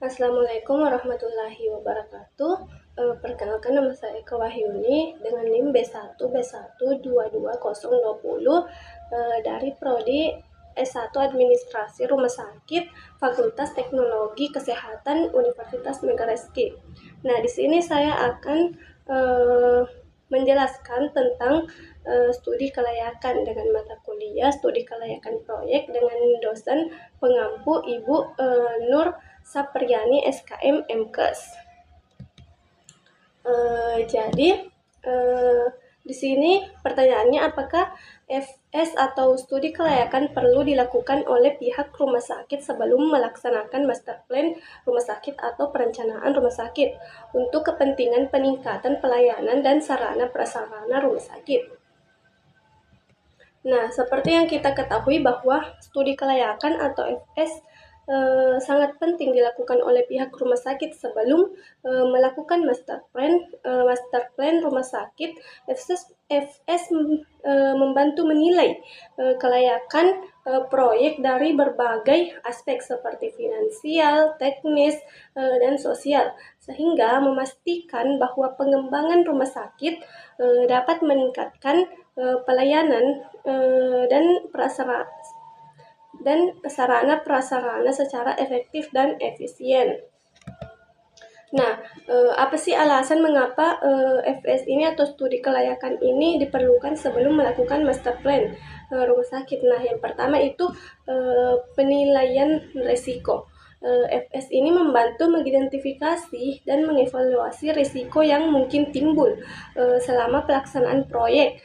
Assalamualaikum warahmatullahi wabarakatuh. Perkenalkan, nama saya Eka Wahyuni dengan NIM B1B1222020 dari Prodi S1 Administrasi Rumah Sakit Fakultas Teknologi Kesehatan Universitas Megareski. Nah, di sini saya akan menjelaskan tentang studi kelayakan dengan mata kuliah studi kelayakan proyek dengan dosen pengampu Ibu Nur Sapriani SKM MKes. Jadi di sini pertanyaannya, apakah FS atau studi kelayakan perlu dilakukan oleh pihak rumah sakit sebelum melaksanakan master plan rumah sakit atau perencanaan rumah sakit untuk kepentingan peningkatan pelayanan dan sarana prasarana rumah sakit? Nah, seperti yang kita ketahui bahwa studi kelayakan atau FS sangat penting dilakukan oleh pihak rumah sakit sebelum melakukan master plan rumah sakit. FS membantu menilai kelayakan proyek dari berbagai aspek seperti finansial, teknis, dan sosial, sehingga memastikan bahwa pengembangan rumah sakit dapat meningkatkan pelayanan dan sarana prasarana secara efektif dan efisien. Nah, apa sih alasan mengapa FS ini atau studi kelayakan ini diperlukan sebelum melakukan master plan rumah sakit? Nah, yang pertama itu penilaian risiko. FS ini membantu mengidentifikasi dan mengevaluasi risiko yang mungkin timbul selama pelaksanaan proyek.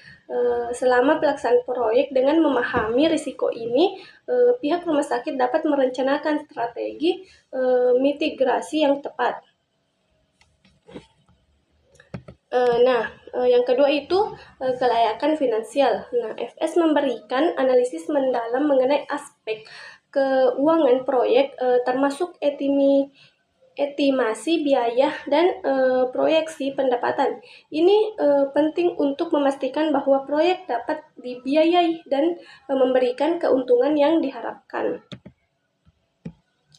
Dengan memahami risiko ini, pihak rumah sakit dapat merencanakan strategi mitigasi yang tepat. Yang kedua itu kelayakan finansial. Nah, FS memberikan analisis mendalam mengenai aspek keuangan proyek, termasuk estimasi biaya dan proyeksi pendapatan. Ini penting untuk memastikan bahwa proyek dapat dibiayai dan memberikan keuntungan yang diharapkan.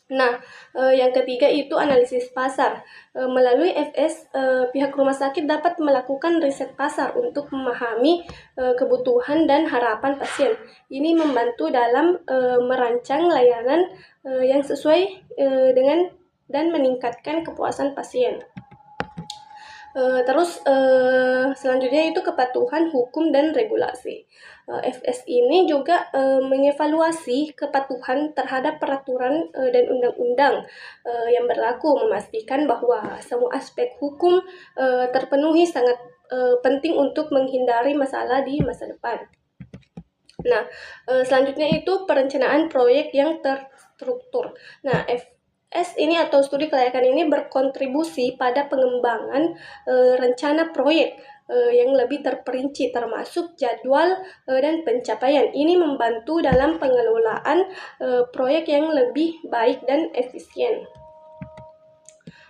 Nah, yang ketiga itu analisis pasar. Melalui FS, pihak rumah sakit dapat melakukan riset pasar untuk memahami kebutuhan dan harapan pasien. Ini membantu dalam merancang layanan yang sesuai dengan dan meningkatkan kepuasan pasien. Selanjutnya itu kepatuhan hukum dan regulasi. FS ini juga mengevaluasi kepatuhan terhadap peraturan dan undang-undang yang berlaku, memastikan bahwa semua aspek hukum terpenuhi. Sangat penting untuk menghindari masalah di masa depan. Nah, selanjutnya itu perencanaan proyek yang terstruktur. Nah, FS ini atau studi kelayakan ini berkontribusi pada pengembangan rencana proyek yang lebih terperinci, termasuk jadwal dan pencapaian. Ini membantu dalam pengelolaan proyek yang lebih baik dan efisien.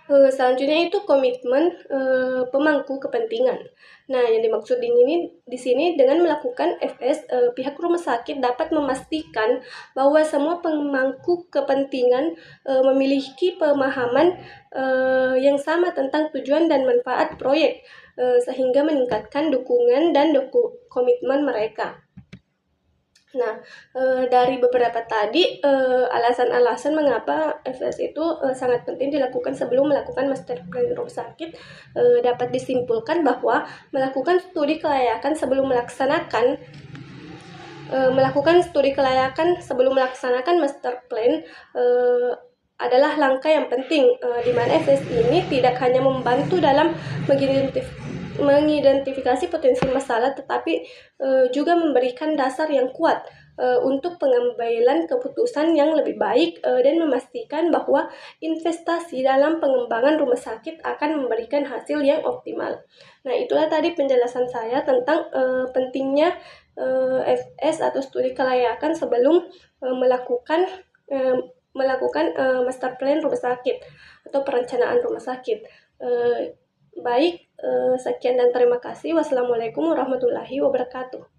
Selanjutnya itu komitmen pemangku kepentingan. Nah, yang dimaksud di sini dengan melakukan FS, pihak rumah sakit dapat memastikan bahwa semua pemangku kepentingan memiliki pemahaman yang sama tentang tujuan dan manfaat proyek, sehingga meningkatkan dukungan dan komitmen mereka. Nah, dari beberapa tadi alasan-alasan mengapa FS itu sangat penting dilakukan sebelum melakukan master plan rumah sakit, dapat disimpulkan bahwa melakukan studi kelayakan sebelum melaksanakan master plan adalah langkah yang penting, di mana FS ini tidak hanya membantu dalam mengidentifikasi potensi masalah, tetapi juga memberikan dasar yang kuat untuk pengambilan keputusan yang lebih baik dan memastikan bahwa investasi dalam pengembangan rumah sakit akan memberikan hasil yang optimal. Nah, itulah tadi penjelasan saya tentang pentingnya FS atau studi kelayakan sebelum melakukan master plan rumah sakit atau perencanaan rumah sakit. Sekian dan terima kasih. Wassalamualaikum warahmatullahi wabarakatuh.